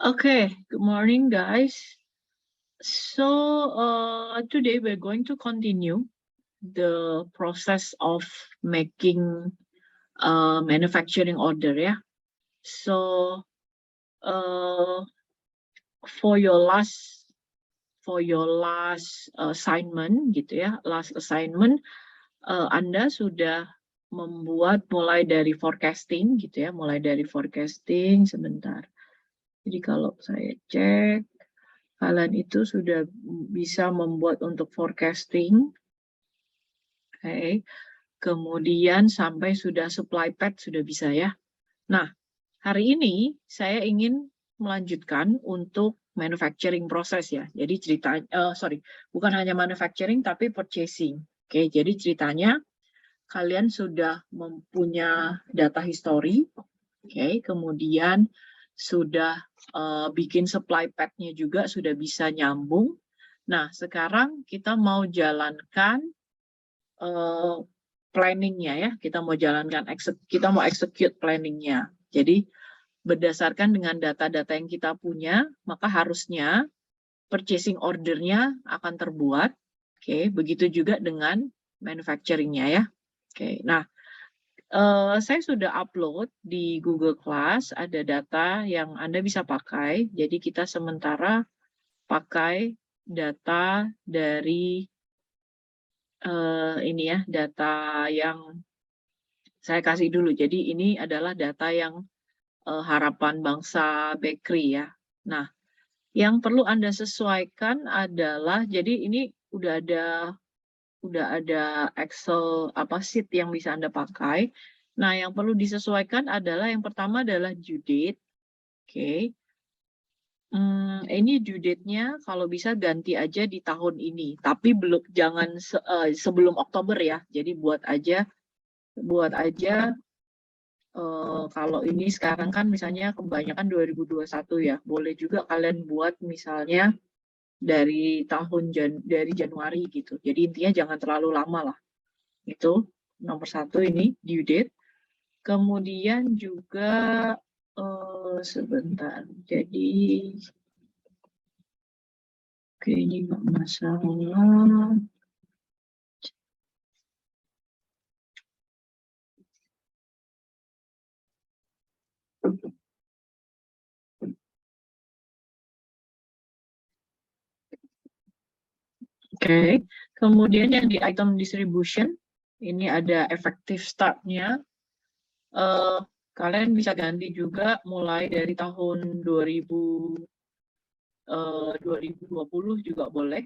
Okay, good morning, guys. So today we're going to continue the process of making manufacturing order, yeah. So for your last assignment, gitu ya, last assignment, Anda sudah membuat mulai dari forecasting, gitu ya, mulai dari forecasting sebentar. Jadi kalau saya cek, kalian itu sudah bisa membuat untuk forecasting, kemudian sampai sudah supply path sudah bisa ya. Nah, hari ini saya ingin melanjutkan untuk manufacturing proses ya. Jadi bukan hanya manufacturing tapi purchasing. Jadi ceritanya kalian sudah mempunyai data history, kemudian sudah bikin supply path-nya juga sudah bisa nyambung. Nah, sekarang kita mau jalankan planning-nya ya. Kita mau execute planning-nya. Jadi berdasarkan dengan data-data yang kita punya, maka harusnya purchasing order-nya akan terbuat. Begitu juga dengan manufacturing-nya ya. Nah, saya sudah upload di Google Class, ada data yang Anda bisa pakai. Jadi kita sementara pakai data dari ini ya, data yang saya kasih dulu. Jadi ini adalah data yang harapan bangsa bakery ya. Nah, yang perlu Anda sesuaikan adalah, jadi ini udah ada Excel sheet yang bisa Anda pakai. Nah, yang perlu disesuaikan adalah yang pertama adalah due date. Ini due date-nya kalau bisa ganti aja di tahun ini, tapi jangan sebelum Oktober ya. Jadi buat aja kalau ini sekarang kan misalnya kebanyakan 2021 ya. Boleh juga kalian buat misalnya dari Januari gitu. Jadi intinya jangan terlalu lama lah. Itu nomor satu ini due date. Kemudian juga sebentar. Jadi ini nggak masalah. Kemudian yang di item distribution, ini ada effective start-nya. Kalian bisa ganti juga mulai dari tahun 2020 juga boleh.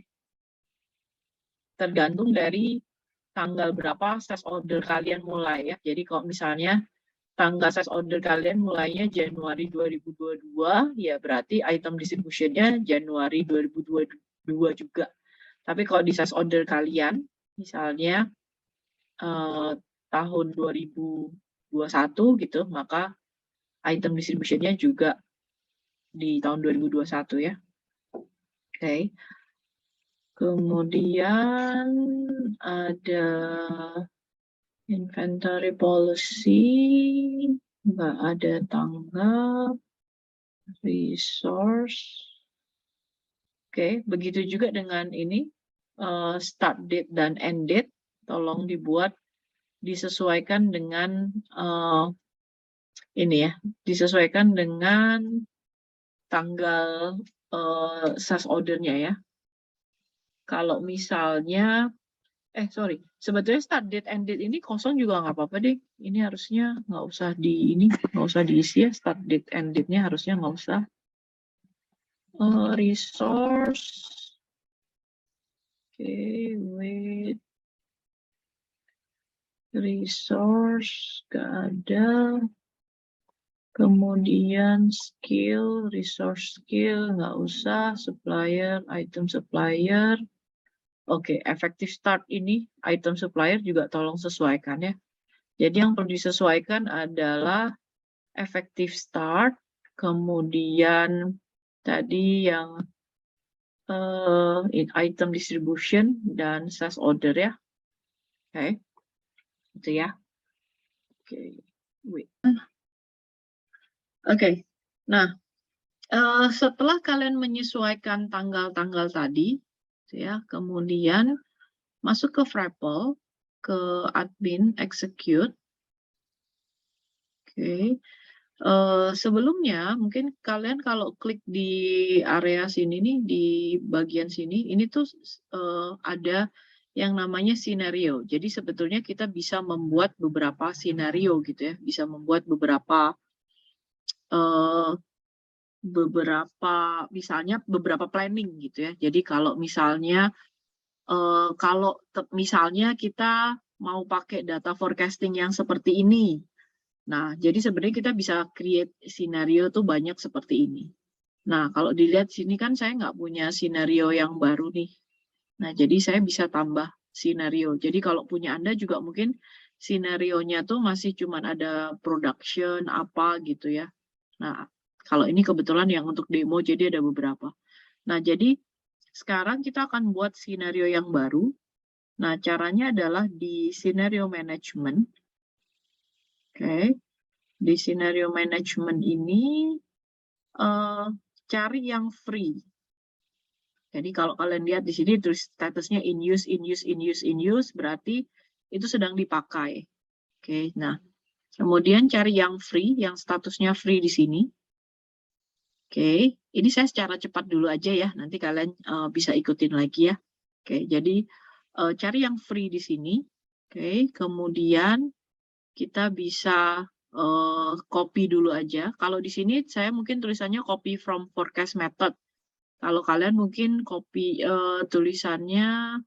Tergantung dari tanggal berapa sales order kalian mulai ya. Jadi kalau misalnya tanggal sales order kalian mulainya Januari 2022, ya berarti item distribution-nya Januari 2022 juga. Tapi kalau di sales order kalian, misalnya tahun 2021 gitu, maka item distribution-nya juga di tahun 2021 ya. Kemudian ada inventory policy, nggak ada tanggal, resource. Begitu juga dengan ini, start date dan end date, tolong disesuaikan dengan ini ya, disesuaikan dengan tanggal sales ordernya ya. Kalau misalnya, sebetulnya start date end date ini kosong juga nggak apa-apa deh. Ini harusnya nggak usah diisi ya, start date end date-nya harusnya nggak usah. Resource, wait, resource nggak ada. Kemudian skill, resource skill nggak usah, supplier, item supplier. Effective start ini, item supplier juga tolong sesuaikan ya. Jadi yang perlu disesuaikan adalah effective start, kemudian tadi yang item distribution dan sales order ya. Itu ya. Wait. Nah Setelah kalian menyesuaikan tanggal-tanggal tadi, ya, kemudian masuk ke Frapple, ke admin, execute. Oke. Sebelumnya mungkin kalian kalau klik di area sini nih, di bagian sini, ini tuh ada yang namanya scenario. Jadi sebetulnya kita bisa membuat beberapa scenario gitu ya, bisa membuat beberapa eh, misalnya beberapa planning gitu ya. Jadi kalau misalnya misalnya kita mau pakai data forecasting yang seperti ini. Nah, jadi sebenarnya kita bisa create scenario tuh banyak seperti ini. Nah, kalau dilihat sini kan saya nggak punya scenario yang baru nih. Nah, jadi saya bisa tambah scenario. Jadi kalau punya Anda juga mungkin scenario-nya tuh masih cuman ada production apa gitu ya. Nah, kalau ini kebetulan yang untuk demo jadi ada beberapa. Nah, jadi sekarang kita akan buat skenario yang baru. Nah, caranya adalah di scenario management. Oke. Di scenario management ini cari yang free. Jadi kalau kalian lihat di sini terus statusnya in use, in use, in use, in use, berarti itu sedang dipakai. Oke, nah kemudian cari yang free, yang statusnya free di sini. Oke, ini saya secara cepat dulu aja ya, nanti kalian bisa ikutin lagi ya. Oke, jadi cari yang free di sini. Oke, kemudian kita bisa copy dulu aja. Kalau di sini saya mungkin tulisannya copy from forecast method. Kalau kalian mungkin copy tulisannya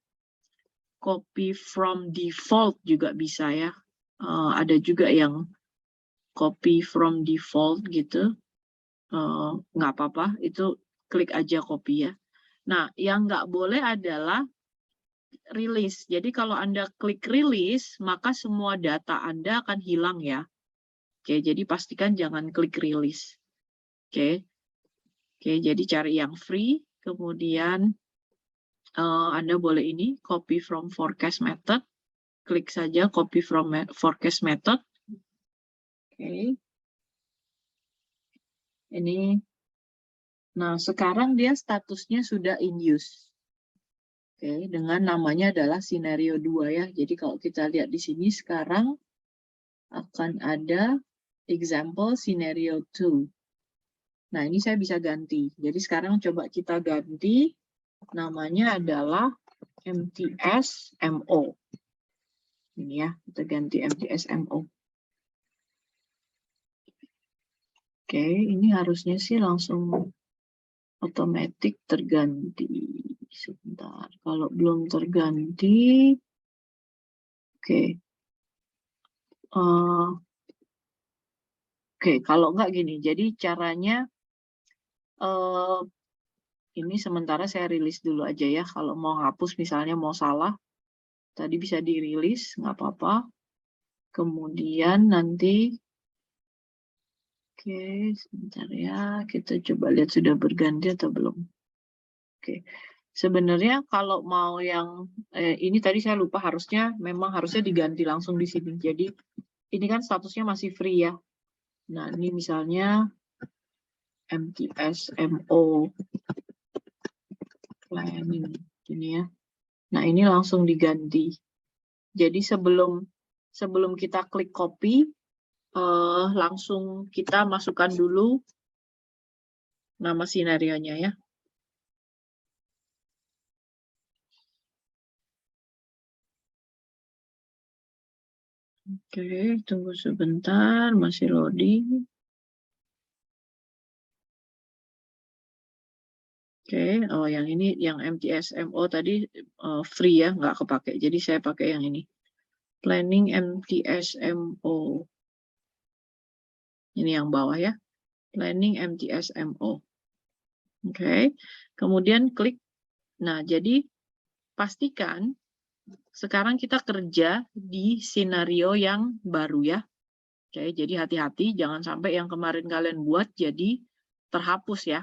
copy from default juga bisa ya. Ada juga yang copy from default gitu. Nggak apa-apa, itu klik aja copy ya. Nah, yang nggak boleh adalah release. Jadi kalau Anda klik release, maka semua data Anda akan hilang ya. Oke, jadi pastikan jangan klik release. Oke, jadi cari yang free, kemudian Anda boleh ini, copy from forecast method. Klik saja copy from forecast method. Oke. Ini, nah sekarang dia statusnya sudah in use. Oke, dengan namanya adalah scenario 2 ya. Jadi kalau kita lihat di sini sekarang akan ada example scenario 2. Nah, ini saya bisa ganti. Jadi sekarang coba kita ganti. Namanya adalah MTSMO. Ini ya, kita ganti MTSMO. Oke, ini harusnya sih langsung otomatis terganti. Sebentar, kalau belum terganti, oke. Oke, kalau enggak gini, jadi caranya ini sementara saya rilis dulu aja ya. Kalau mau hapus misalnya mau salah, tadi bisa dirilis, nggak apa-apa. Kemudian nanti, oke, sebentar ya, kita coba lihat sudah berganti atau belum. Oke, sebenarnya kalau mau yang ini tadi saya lupa memang harusnya diganti langsung di sini. Jadi ini kan statusnya masih free ya. Nah ini misalnya MTSMO planning ini ya. Nah ini langsung diganti. Jadi sebelum kita klik copy, langsung kita masukkan dulu nama skenario-nya ya. Oke, tunggu sebentar, masih loading. Oke, oh yang ini yang MTSMO tadi free ya, nggak kepake. Jadi saya pakai yang ini. Planning MTSMO. Ini yang bawah ya. Planning MTSMO. Oke, kemudian klik. Nah, jadi pastikan sekarang kita kerja di skenario yang baru ya. Oke, jadi hati-hati jangan sampai yang kemarin kalian buat jadi terhapus ya.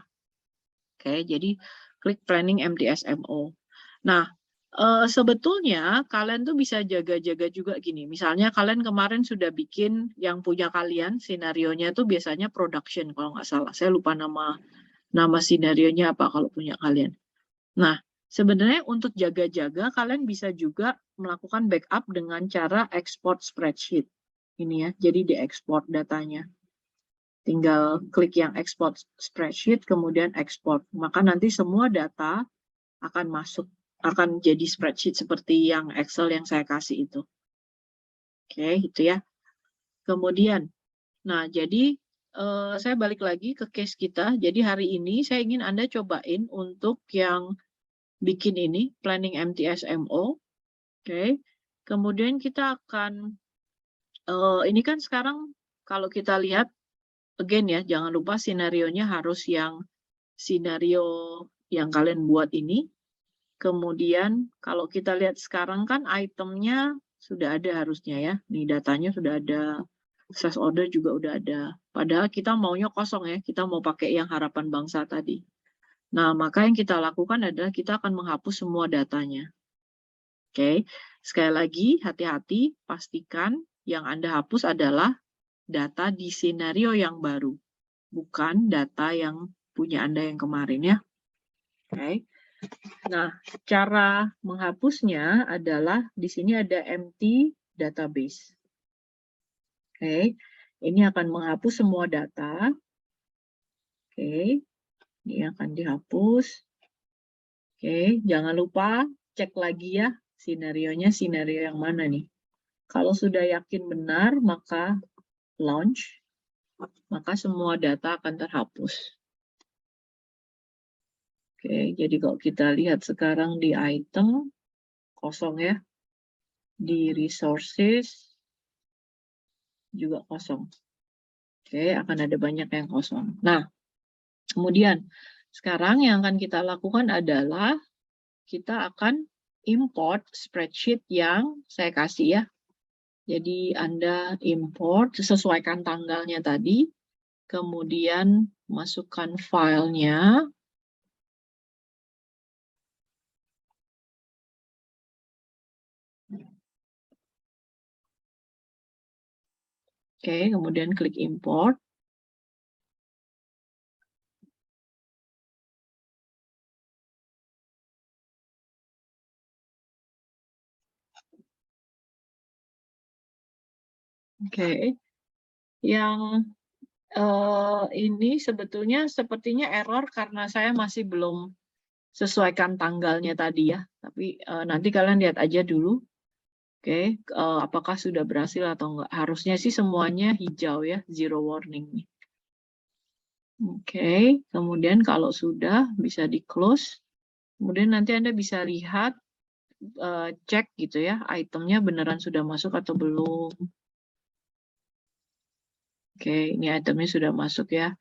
Oke, jadi klik planning MTSMO. Nah, sebetulnya kalian tuh bisa jaga-jaga juga gini. Misalnya kalian kemarin sudah bikin yang punya kalian, skenarionya tuh biasanya production kalau nggak salah. Saya lupa nama nama sinarionya apa kalau punya kalian. Nah, sebenarnya untuk jaga-jaga kalian bisa juga melakukan backup dengan cara export spreadsheet. Ini ya, jadi diekspor datanya. Tinggal klik yang export spreadsheet, kemudian export. Maka nanti semua data akan masuk, akan jadi spreadsheet seperti yang Excel yang saya kasih itu. Oke, itu ya. Kemudian, nah jadi saya balik lagi ke case kita. Jadi hari ini saya ingin Anda cobain untuk yang bikin ini, planning MTSMO. Oke, kemudian kita akan, ini kan sekarang kalau kita lihat, again ya, jangan lupa sinarionya harus yang sinario yang kalian buat ini. Kemudian kalau kita lihat sekarang kan itemnya sudah ada harusnya ya. Nih datanya sudah ada, sales order juga udah ada. Padahal kita maunya kosong ya, kita mau pakai yang harapan bangsa tadi. Nah, maka yang kita lakukan adalah kita akan menghapus semua datanya. Oke, sekali lagi hati-hati, pastikan yang Anda hapus adalah data di skenario yang baru, bukan data yang punya Anda yang kemarin ya. Oke. Nah, cara menghapusnya adalah di sini ada empty database. Oke, ini akan menghapus semua data. Oke, ini akan dihapus. Oke, jangan lupa cek lagi ya sinarionya, sinario yang mana nih. Kalau sudah yakin benar, maka launch, maka semua data akan terhapus. Oke, jadi kalau kita lihat sekarang di item, kosong ya. Di resources, juga kosong. Oke, akan ada banyak yang kosong. Nah, kemudian sekarang yang akan kita lakukan adalah kita akan import spreadsheet yang saya kasih ya. Jadi Anda import, sesuaikan tanggalnya tadi, kemudian masukkan filenya. Oke, kemudian klik import. Oke, yang ini sebetulnya sepertinya error karena saya masih belum sesuaikan tanggalnya tadi ya. Tapi nanti kalian lihat aja dulu. Oke, apakah sudah berhasil atau enggak. Harusnya sih semuanya hijau ya, zero warning nih. Oke, kemudian kalau sudah bisa di close. Kemudian nanti Anda bisa lihat, cek gitu ya, itemnya beneran sudah masuk atau belum. Oke, ini itemnya sudah masuk ya.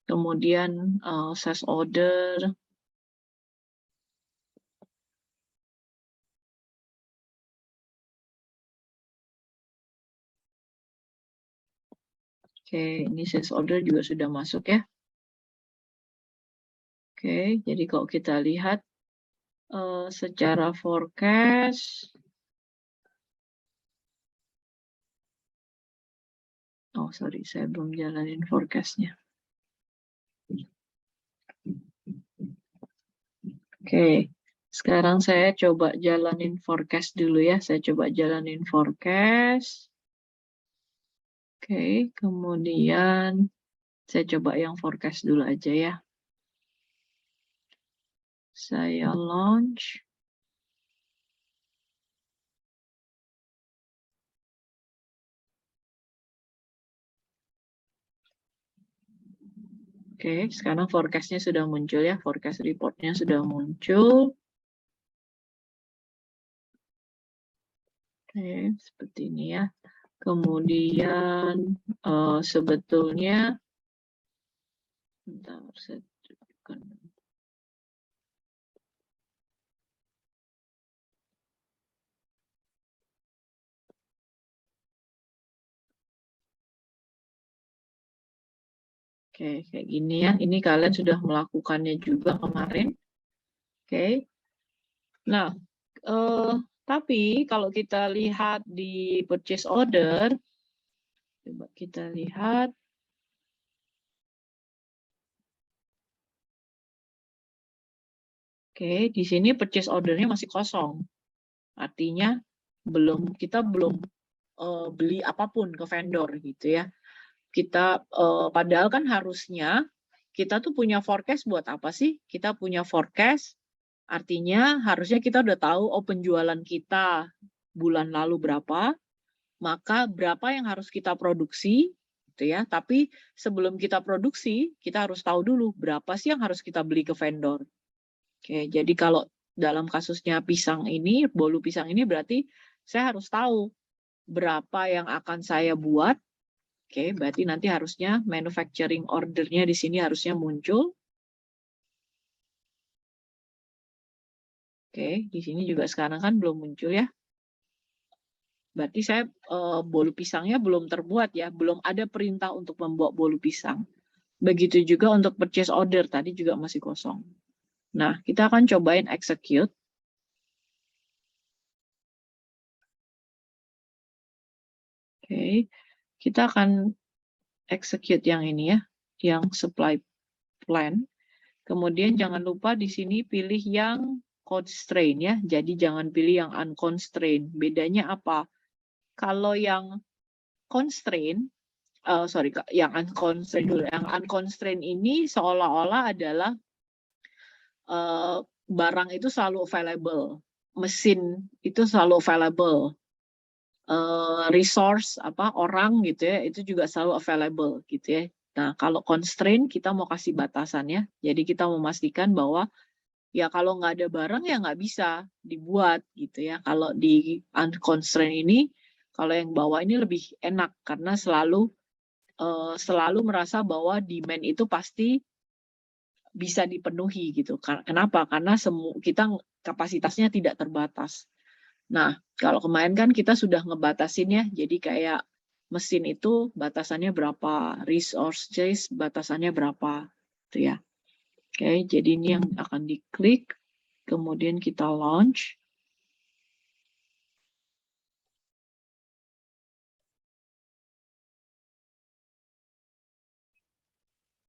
Kemudian sales order. Oke, ini sales order juga sudah masuk ya. Oke, jadi kalau kita lihat secara forecast, oh sorry, saya belum jalanin forecastnya. Oke, sekarang saya coba jalanin forecast dulu ya. Saya coba jalanin forecast. Oke, kemudian saya coba yang forecast dulu aja ya. Saya launch. Oke, sekarang forecastnya sudah muncul ya. Forecast reportnya sudah muncul. Oke, seperti ini ya. Kemudian sebetulnya, bentar, saya tunjukkan. Oke, kayak gini ya. Ini kalian sudah melakukannya juga kemarin. Oke. Nah, tapi kalau kita lihat di purchase order, coba kita lihat. Oke, di sini purchase order-nya masih kosong. Artinya kita belum beli apapun ke vendor gitu ya. Kita padahal kan harusnya kita tuh punya forecast buat apa sih? Kita punya forecast artinya harusnya kita udah tahu penjualan kita bulan lalu berapa, maka berapa yang harus kita produksi gitu ya. Tapi sebelum kita produksi, kita harus tahu dulu berapa sih yang harus kita beli ke vendor. Oke, jadi kalau dalam kasusnya pisang ini, bolu pisang ini berarti saya harus tahu berapa yang akan saya buat. Oke, berarti nanti harusnya manufacturing order-nya di sini harusnya muncul. Oke, di sini juga sekarang kan belum muncul ya. Berarti saya bolu pisangnya belum terbuat ya, belum ada perintah untuk membuat bolu pisang. Begitu juga untuk purchase order, tadi juga masih kosong. Nah, kita akan cobain execute. Oke, kita akan execute yang ini ya, yang supply plan. Kemudian jangan lupa di sini pilih yang constraint ya, jadi jangan pilih yang unconstrained. Bedanya apa? Kalau yang constraint, yang unconstrained dulu. Yang unconstrained ini seolah-olah adalah barang itu selalu available, mesin itu selalu available, resource orang gitu ya itu juga selalu available gitu ya. Nah kalau constraint kita mau kasih batasan ya, jadi kita memastikan bahwa ya kalau nggak ada barang ya nggak bisa dibuat gitu ya. Kalau di unconstrained ini, kalau yang bawah ini lebih enak karena selalu merasa bahwa demand itu pasti bisa dipenuhi gitu. Kenapa? Karena kita kapasitasnya tidak terbatas. Nah, kalau kemarin kan kita sudah ngebatasin ya, jadi kayak mesin itu batasannya berapa, resources batasannya berapa, gitu ya. Oke, jadi ini yang akan diklik, kemudian kita launch.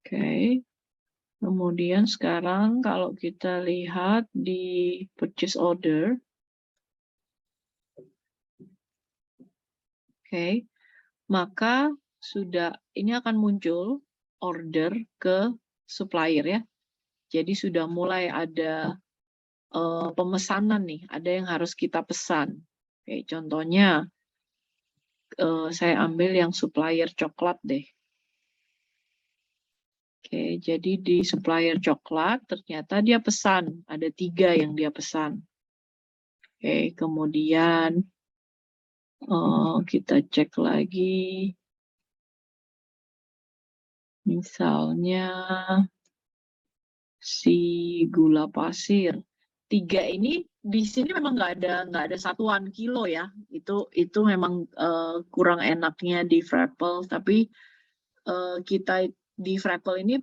Oke, kemudian sekarang kalau kita lihat di purchase order, oke, maka ini akan muncul order ke supplier ya. Jadi sudah mulai ada pemesanan nih, ada yang harus kita pesan. Oke, contohnya saya ambil yang supplier coklat deh. Oke, jadi di supplier coklat ternyata dia pesan, ada 3 yang dia pesan. Oke, kemudian kita cek lagi. Misalnya si gula pasir. 3 ini di sini memang nggak ada satuan kilo ya. Itu memang kurang enaknya di Frappel. Tapi kita di Frappel ini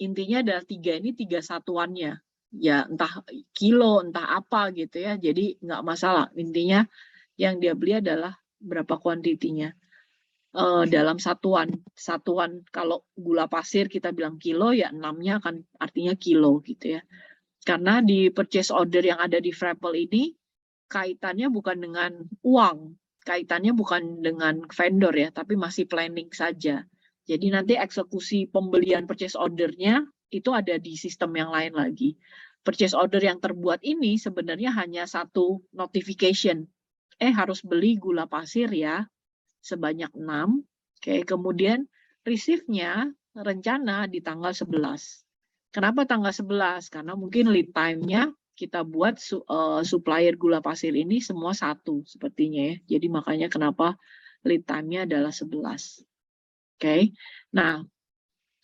intinya ada 3 ini 3 satuannya. Ya entah kilo, entah apa gitu ya. Jadi nggak masalah. Intinya yang dia beli adalah berapa kuantitinya. Dalam satuan kalau gula pasir kita bilang kilo ya 6-nya akan artinya kilo gitu ya. Karena di purchase order yang ada di Frappel ini kaitannya bukan dengan uang, kaitannya bukan dengan vendor ya, tapi masih planning saja. Jadi nanti eksekusi pembelian purchase order-nya itu ada di sistem yang lain lagi. Purchase order yang terbuat ini sebenarnya hanya satu notification. Harus beli gula pasir ya, sebanyak 6. Oke, kemudian receive-nya rencana di tanggal 11. Kenapa tanggal 11? Karena mungkin lead time-nya kita buat supplier gula pasir ini semua satu sepertinya ya. Jadi makanya kenapa lead time-nya adalah 11. Oke. Nah,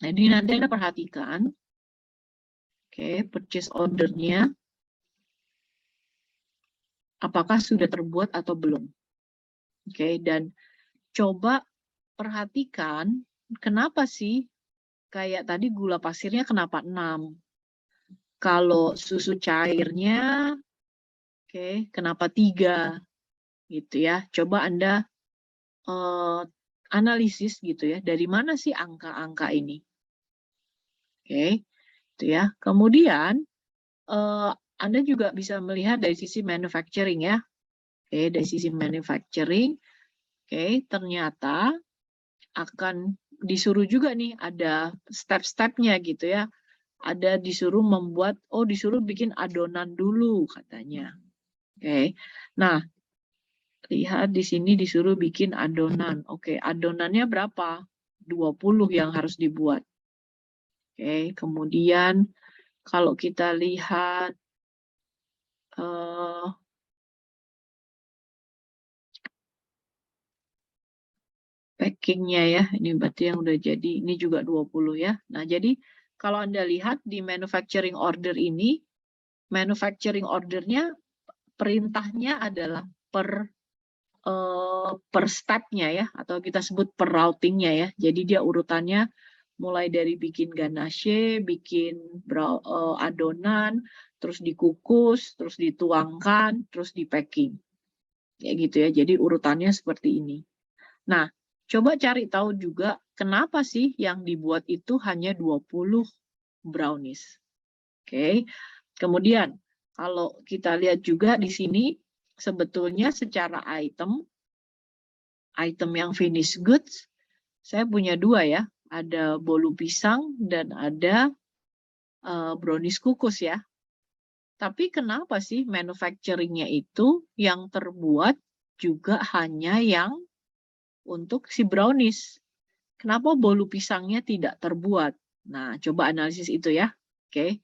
jadi nanti Anda perhatikan purchase order-nya apakah sudah terbuat atau belum. Dan coba perhatikan kenapa sih kayak tadi gula pasirnya kenapa 6? Kalau susu cairnya kenapa 3? Gitu ya. Coba Anda analisis gitu ya, dari mana sih angka-angka ini? Itu ya. Kemudian Anda juga bisa melihat dari sisi manufacturing ya. Oke, dari sisi manufacturing, oke, ternyata akan disuruh juga nih ada step-stepnya gitu ya. Ada disuruh disuruh bikin adonan dulu katanya. Oke. Nah, lihat di sini disuruh bikin adonan. Oke, adonannya berapa? 20 yang harus dibuat. Oke, kemudian kalau kita lihat packingnya ya, ini berarti yang udah jadi, ini juga 20 ya. Nah, jadi kalau Anda lihat di manufacturing order ini, manufacturing ordernya perintahnya adalah per step-nya ya, atau kita sebut per routing-nya ya. Jadi dia urutannya mulai dari bikin ganache, bikin adonan, terus dikukus, terus dituangkan, terus di packing. Ya gitu ya. Jadi urutannya seperti ini. Nah, coba cari tahu juga kenapa sih yang dibuat itu hanya 20 brownies. Oke. Kemudian kalau kita lihat juga di sini sebetulnya secara item yang finished goods saya punya 2 ya. Ada bolu pisang dan ada brownies kukus ya. Tapi kenapa sih manufacturing-nya itu yang terbuat juga hanya yang untuk si brownies? Kenapa bolu pisangnya tidak terbuat? Nah, coba analisis itu ya. Oke.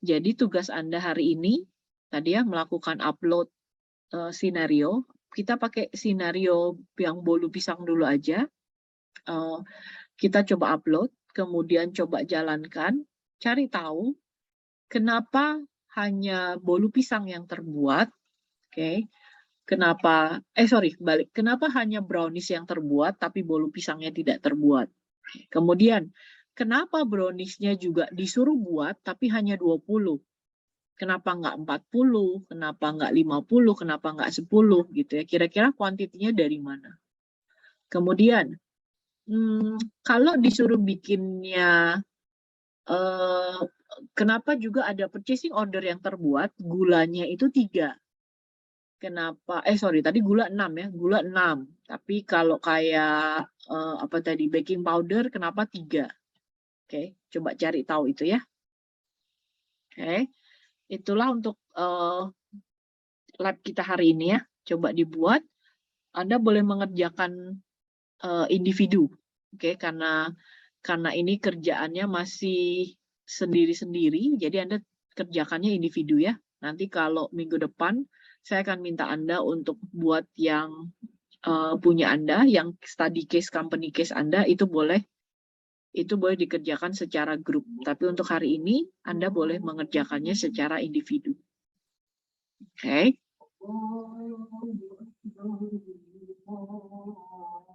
Jadi tugas Anda hari ini tadi ya melakukan upload skenario. Kita pakai skenario yang bolu pisang dulu aja. Kita coba upload, kemudian coba jalankan, cari tahu kenapa hanya bolu pisang yang terbuat. Oke. Kenapa kenapa hanya brownies yang terbuat tapi bolu pisangnya tidak terbuat? Kemudian, kenapa brownies-nya juga disuruh buat tapi hanya 20? Kenapa nggak 40? Kenapa nggak 50? Kenapa nggak 10? Gitu ya. Kira-kira kuantitinya dari mana? Kemudian, kalau disuruh bikinnya, kenapa juga ada purchasing order yang terbuat, gulanya itu 3. Kenapa tadi gula 6 ya, gula 6. Tapi kalau kayak baking powder kenapa 3? Oke, coba cari tahu itu ya. Oke, itulah untuk lab kita hari ini ya. Coba dibuat. Anda boleh mengerjakan individu, oke, karena ini kerjaannya masih sendiri-sendiri, jadi Anda kerjakannya individu ya. Nanti kalau minggu depan saya akan minta Anda untuk buat yang punya Anda, yang study case, company case Anda, itu boleh dikerjakan secara grup. Tapi untuk hari ini, Anda boleh mengerjakannya secara individu. Oke.